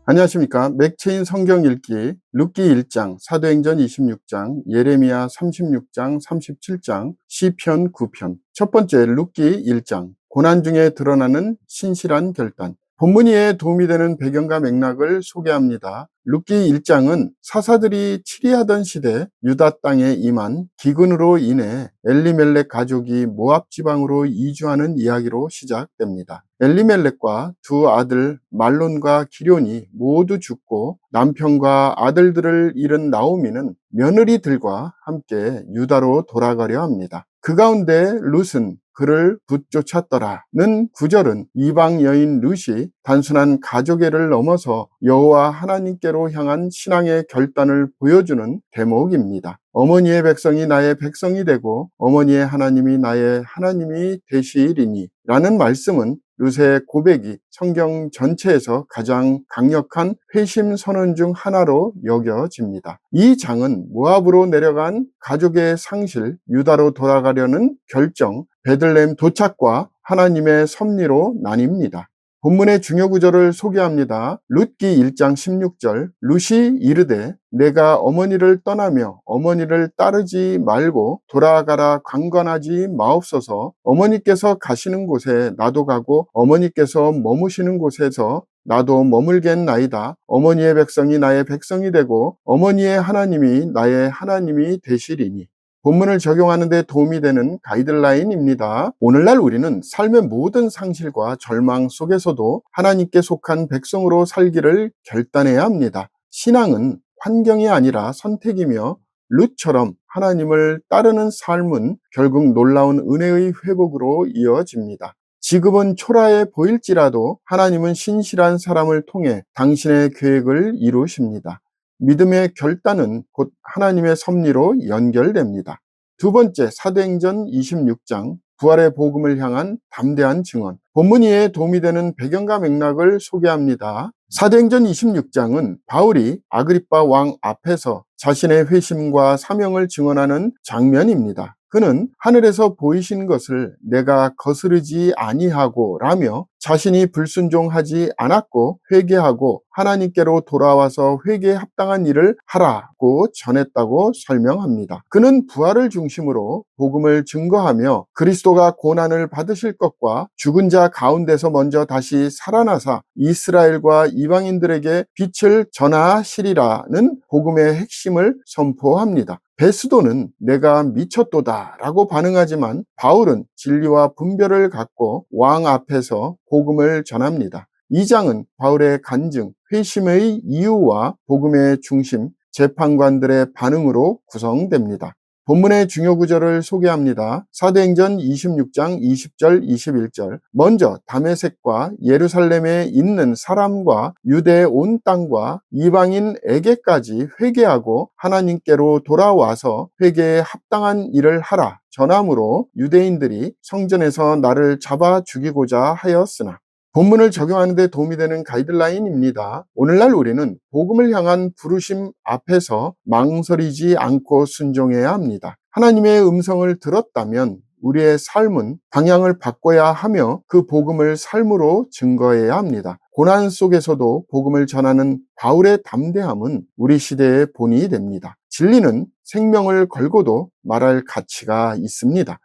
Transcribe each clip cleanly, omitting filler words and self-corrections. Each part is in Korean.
안녕하십니까. 맥체인 성경 읽기 룻기 1장, 사도행전 26장, 예레미야 36장, 37장, 시편 9편. 첫 번째 룻기 1장, 고난 중에 드러나는 신실한 결단. 본문이에 도움이 되는 배경과 맥락을 소개합니다. 룻기 1장은 사사들이 치리하던 시대 유다 땅에 임한 기근으로 인해 엘리멜렉 가족이 모압 지방으로 이주하는 이야기로 시작됩니다. 엘리멜렉과 두 아들 말론과 기럯이 모두 죽고 남편과 아들들을 잃은 나오미는 며느리들과 함께 유다로 돌아가려 합니다. 그 가운데 룻은 그를 붙쫓았더라는 구절은 이방 여인 룻이 단순한 가족애를 넘어서 여호와 하나님께로 향한 신앙의 결단을 보여주는 대목입니다. 어머니의 백성이 나의 백성이 되고 어머니의 하나님이 나의 하나님이 되시리니 라는 말씀은 룻의 고백이 성경 전체에서 가장 강력한 회심 선언 중 하나로 여겨집니다. 이 장은 모압으로 내려간 가족의 상실, 유다로 돌아가려는 결정, 베들레헴 도착과 하나님의 섭리로 나뉩니다. 본문의 중요 구절을 소개합니다. 룻기 1장 16절, 룻이 이르되 내가 어머니를 떠나며 어머니를 따르지 말고 돌아가라 강권하지 마옵소서. 어머니께서 가시는 곳에 나도 가고 어머니께서 머무시는 곳에서 나도 머물겠나이다. 어머니의 백성이 나의 백성이 되고 어머니의 하나님이 나의 하나님이 되시리니. 본문을 적용하는 데 도움이 되는 가이드라인입니다. 오늘날 우리는 삶의 모든 상실과 절망 속에서도 하나님께 속한 백성으로 살기를 결단해야 합니다. 신앙은 환경이 아니라 선택이며 룻처럼 하나님을 따르는 삶은 결국 놀라운 은혜의 회복으로 이어집니다. 지금은 초라해 보일지라도 하나님은 신실한 사람을 통해 당신의 계획을 이루십니다. 믿음의 결단은 곧 하나님의 섭리로 연결됩니다. 두 번째, 사도행전 26장, 부활의 복음을 향한 담대한 증언. 본문 이에 도움이 되는 배경과 맥락을 소개합니다. 사도행전 26장은 바울이 아그리빠 왕 앞에서 자신의 회심과 사명을 증언하는 장면입니다. 그는 하늘에서 보이신 것을 내가 거스르지 아니하고 라며 자신이 불순종하지 않았고 회개하고 하나님께로 돌아와서 회개에 합당한 일을 하라고 전했다고 설명합니다. 그는 부활을 중심으로 복음을 증거하며 그리스도가 고난을 받으실 것과 죽은 자 가운데서 먼저 다시 살아나사 이스라엘과 이방인들에게 빛을 전하시리라는 복음의 핵심을 선포합니다. 베스도는 내가 미쳤도다 라고 반응하지만 바울은 진리와 분별을 갖고 왕 앞에서 복음을 전합니다. 이 장은 바울의 간증, 회심의 이유와 복음의 중심, 재판관들의 반응으로 구성됩니다. 본문의 중요 구절을 소개합니다. 사도행전 26장 20절 21절. 먼저 다메섹과 예루살렘에 있는 사람과 유대 온 땅과 이방인에게까지 회개하고 하나님께로 돌아와서 회개에 합당한 일을 하라 전함으로 유대인들이 성전에서 나를 잡아 죽이고자 하였으나. 본문을 적용하는 데 도움이 되는 가이드라인입니다. 오늘날 우리는 복음을 향한 부르심 앞에서 망설이지 않고 순종해야 합니다. 하나님의 음성을 들었다면 우리의 삶은 방향을 바꿔야 하며 그 복음을 삶으로 증거해야 합니다. 고난 속에서도 복음을 전하는 바울의 담대함은 우리 시대의 본이 됩니다. 진리는 생명을 걸고도 말할 가치가 있습니다.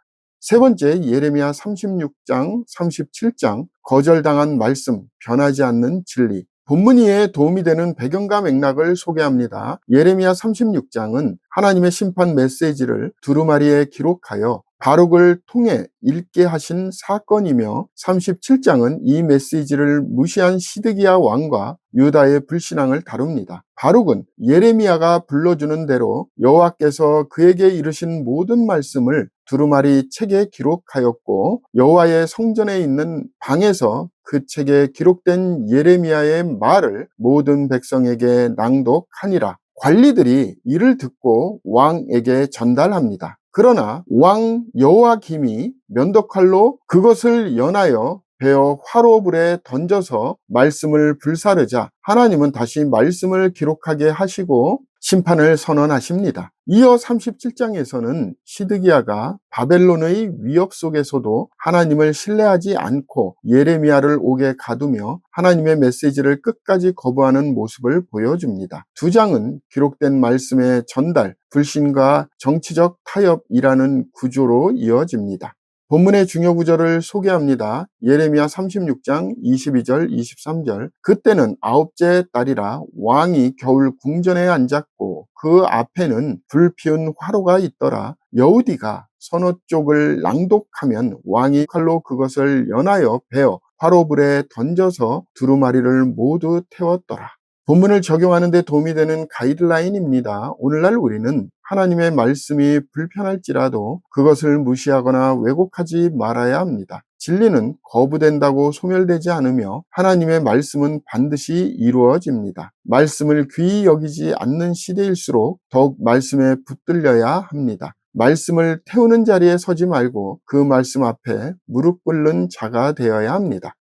세 번째, 예레미야 36장, 37장, 거절당한 말씀, 변하지 않는 진리. 본문 이에 도움이 되는 배경과 맥락을 소개합니다. 예레미야 36장은 하나님의 심판 메시지를 두루마리에 기록하여 바룩을 통해 읽게 하신 사건이며 37장은 이 메시지를 무시한 시드기야 왕과 유다의 불신앙을 다룹니다. 바룩은 예레미야가 불러주는 대로 여호와께서 그에게 이르신 모든 말씀을 두루마리 책에 기록하였고 여호와의 성전에 있는 방에서 그 책에 기록된 예레미야의 말을 모든 백성에게 낭독하니라. 관리들이 이를 듣고 왕에게 전달합니다. 그러나 왕 여호야김이 면도칼로 그것을 연하여 베어 화로불에 던져서 말씀을 불사르자 하나님은 다시 말씀을 기록하게 하시고 심판을 선언하십니다. 이어 37장에서는 시드기야가 바벨론의 위협 속에서도 하나님을 신뢰하지 않고 예레미야를 옥에 가두며 하나님의 메시지를 끝까지 거부하는 모습을 보여줍니다. 두 장은 기록된 말씀의 전달, 불신과 정치적 타협이라는 구조로 이어집니다. 본문의 중요 구절을 소개합니다. 예레미야 36장 22절 23절. 그때는 아홉째 달이라 왕이 겨울 궁전에 앉았고 그 앞에는 불 피운 화로가 있더라. 여우디가 서너 쪽을 낭독하면 왕이 칼로 그것을 연하여 베어 화로불에 던져서 두루마리를 모두 태웠더라. 본문을 적용하는 데 도움이 되는 가이드라인입니다. 오늘날 우리는 하나님의 말씀이 불편할지라도 그것을 무시하거나 왜곡하지 말아야 합니다. 진리는 거부된다고 소멸되지 않으며 하나님의 말씀은 반드시 이루어집니다. 말씀을 귀히 여기지 않는 시대일수록 더욱 말씀에 붙들려야 합니다. 말씀을 태우는 자리에 서지 말고 그 말씀 앞에 무릎 꿇는 자가 되어야 합니다.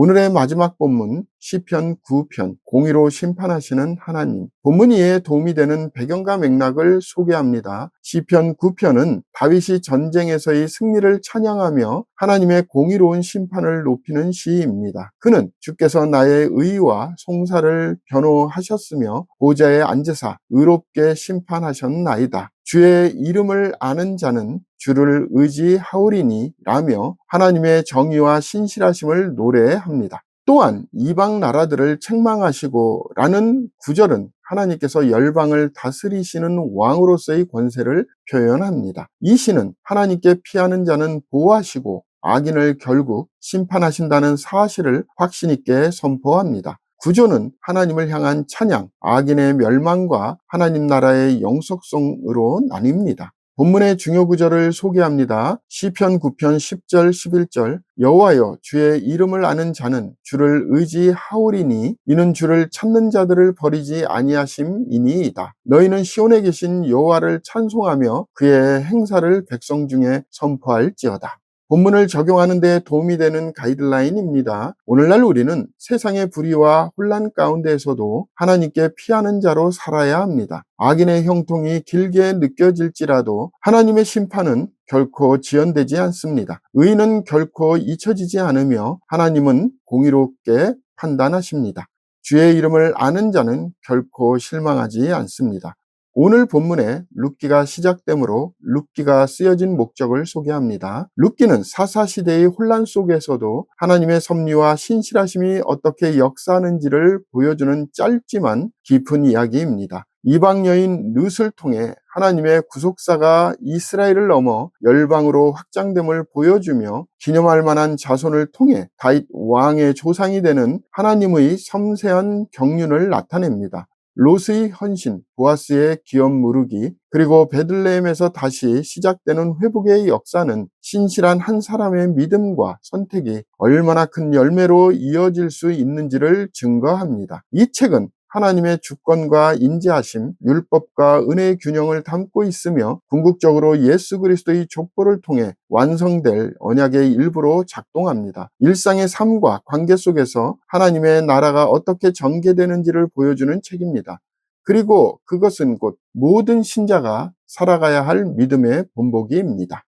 오늘의 마지막 본문 시편 9편 공의로 심판하시는 하나님. 본문 이해에 도움이 되는 배경과 맥락을 소개합니다. 시편 9편은 다윗이 전쟁에서의 승리를 찬양하며 하나님의 공의로운 심판을 높이는 시입니다. 그는 주께서 나의 의와 송사를 변호하셨으며 보좌에 앉으사 의롭게 심판하셨나이다. 주의 이름을 아는 자는 주를 의지하오리니 라며 하나님의 정의와 신실하심을 노래합니다. 또한 이방 나라들을 책망하시고 라는 구절은 하나님께서 열방을 다스리시는 왕으로서의 권세를 표현합니다. 이 시는 하나님께 피하는 자는 보호하시고 악인을 결국 심판하신다는 사실을 확신 있게 선포합니다. 구조는 하나님을 향한 찬양, 악인의 멸망과 하나님 나라의 영속성으로 나뉩니다. 본문의 중요 구절을 소개합니다. 시편 9편 10절 11절 여호와여 주의 이름을 아는 자는 주를 의지하오리니 이는 주를 찾는 자들을 버리지 아니하심이니이다. 너희는 시온에 계신 여호와를 찬송하며 그의 행사를 백성 중에 선포할지어다. 본문을 적용하는 데 도움이 되는 가이드라인입니다. 오늘날 우리는 세상의 불의와 혼란 가운데에서도 하나님께 피하는 자로 살아야 합니다. 악인의 형통이 길게 느껴질지라도 하나님의 심판은 결코 지연되지 않습니다. 의인은 결코 잊혀지지 않으며 하나님은 공의롭게 판단하십니다. 주의 이름을 아는 자는 결코 실망하지 않습니다. 오늘 본문에 룻기가 시작되므로 룻기가 쓰여진 목적을 소개합니다. 룻기는 사사시대의 혼란 속에서도 하나님의 섭리와 신실하심이 어떻게 역사하는지를 보여주는 짧지만 깊은 이야기입니다. 이방 여인 룻을 통해 하나님의 구속사가 이스라엘을 넘어 열방으로 확장됨을 보여주며 기념할 만한 자손을 통해 다윗 왕의 조상이 되는 하나님의 섬세한 경륜을 나타냅니다. 롯의 헌신, 보아스의 기업 무르기, 그리고 베들레헴에서 다시 시작되는 회복의 역사는 신실한 한 사람의 믿음과 선택이 얼마나 큰 열매로 이어질 수 있는지를 증거합니다. 이 책은 하나님의 주권과 인자하심, 율법과 은혜의 균형을 담고 있으며 궁극적으로 예수 그리스도의 족보를 통해 완성될 언약의 일부로 작동합니다. 일상의 삶과 관계 속에서 하나님의 나라가 어떻게 전개되는지를 보여주는 책입니다. 그리고 그것은 곧 모든 신자가 살아가야 할 믿음의 본보기입니다.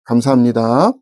감사합니다.